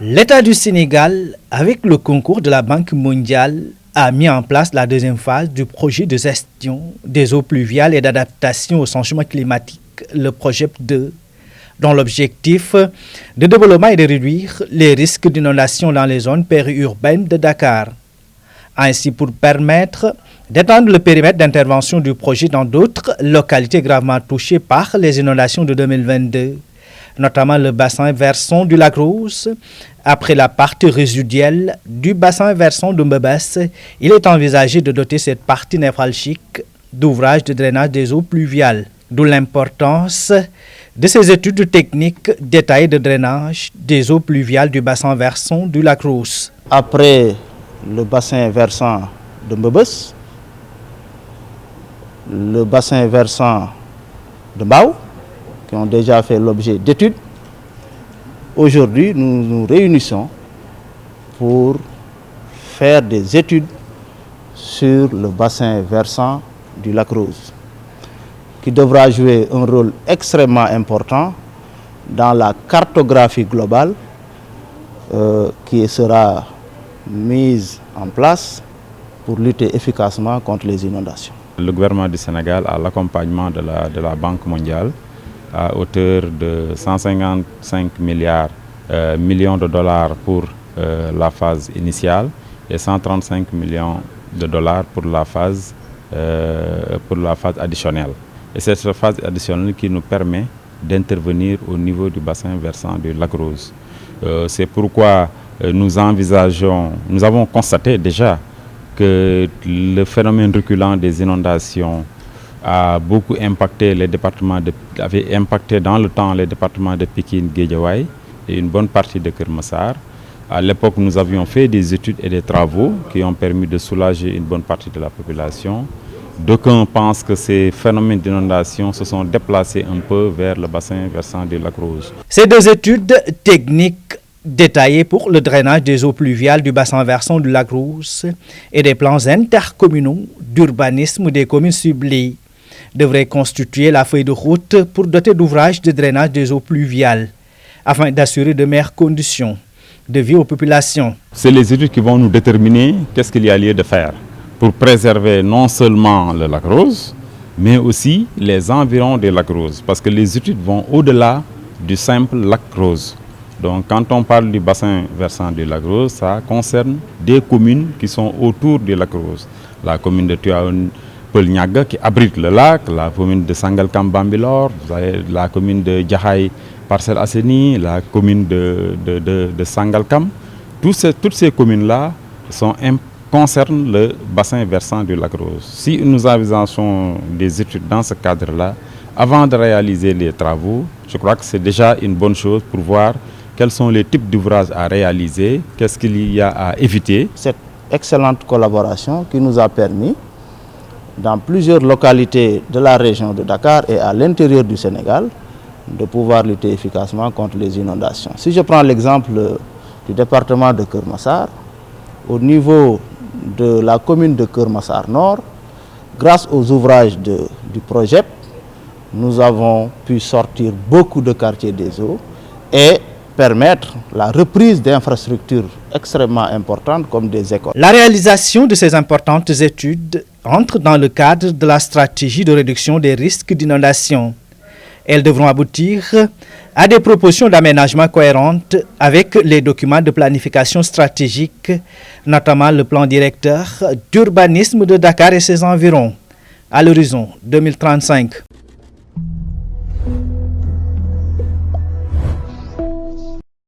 L'État du Sénégal, avec le concours de la Banque mondiale, a mis en place la deuxième phase du projet de gestion des eaux pluviales et d'adaptation au changement climatique, le projet 2, dont l'objectif de développement est de réduire les risques d'inondation dans les zones périurbaines de Dakar. Ainsi, pour permettre d'étendre le périmètre d'intervention du projet dans d'autres localités gravement touchées par les inondations de 2022, notamment le bassin versant du lac Rose. Après la partie résiduelle du bassin versant de Mbebes, il est envisagé de doter cette partie névralgique d'ouvrages de drainage des eaux pluviales, d'où l'importance de ces études techniques détaillées de drainage des eaux pluviales du bassin versant du lac Rose. Après le bassin versant de Mbebes, le bassin versant de Mbao, qui ont déjà fait l'objet d'études, aujourd'hui nous nous réunissons pour faire des études sur le bassin versant du lac Rose, qui devra jouer un rôle extrêmement important dans la cartographie globale qui sera mise en place pour lutter efficacement contre les inondations. Le gouvernement du Sénégal a l'accompagnement de la Banque mondiale à hauteur de 155 millions de dollars pour la phase initiale et 135 millions de dollars pour la phase additionnelle. Et c'est cette phase additionnelle qui nous permet d'intervenir au niveau du bassin versant du lac Rose. C'est pourquoi nous avons constaté déjà que le phénomène reculant des inondations a beaucoup impacté avait impacté dans le temps les départements de Pikine, Guédiawaye et une bonne partie de Keur Massar. À l'époque, nous avions fait des études et des travaux qui ont permis de soulager une bonne partie de la population. D'aucuns pensent que ces phénomènes d'inondation se sont déplacés un peu vers le bassin versant du lac Rose. Ces deux études techniques détaillées pour le drainage des eaux pluviales du bassin versant du lac Rose et des plans intercommunaux d'urbanisme des communes ciblées devraient constituer la feuille de route pour doter d'ouvrages de drainage des eaux pluviales afin d'assurer de meilleures conditions de vie aux populations. C'est les études qui vont nous déterminer qu'est-ce qu'il y a lieu de faire pour préserver non seulement le lac Rose, mais aussi les environs du lac Rose, parce que les études vont au-delà du simple lac Rose. Donc quand on parle du bassin versant du lac Rose, ça concerne des communes qui sont autour du lac Rose. La commune de Tivaouane-Peulh-Niaga qui abrite le lac, la commune de Sangalkam-Bambilor, la commune de Jaxaay Parcelles Assainies, la commune de Sangalkam. Toutes ces communes-là concernent le bassin versant du lac Rose. Si nous envisageons des études dans ce cadre-là, avant de réaliser les travaux, je crois que c'est déjà une bonne chose pour voir quels sont les types d'ouvrages à réaliser, qu'est-ce qu'il y a à éviter. Cette excellente collaboration qui nous a permis, dans plusieurs localités de la région de Dakar et à l'intérieur du Sénégal, de pouvoir lutter efficacement contre les inondations. Si je prends l'exemple du département de Keur Massar, au niveau de la commune de Keur Massar Nord, grâce aux ouvrages du projet, nous avons pu sortir beaucoup de quartiers des eaux et permettre la reprise d'infrastructures extrêmement importantes comme des écoles. La réalisation de ces importantes études entre dans le cadre de la stratégie de réduction des risques d'inondation. Elles devront aboutir à des propositions d'aménagement cohérentes avec les documents de planification stratégique, notamment le plan directeur d'urbanisme de Dakar et ses environs, à l'horizon 2035.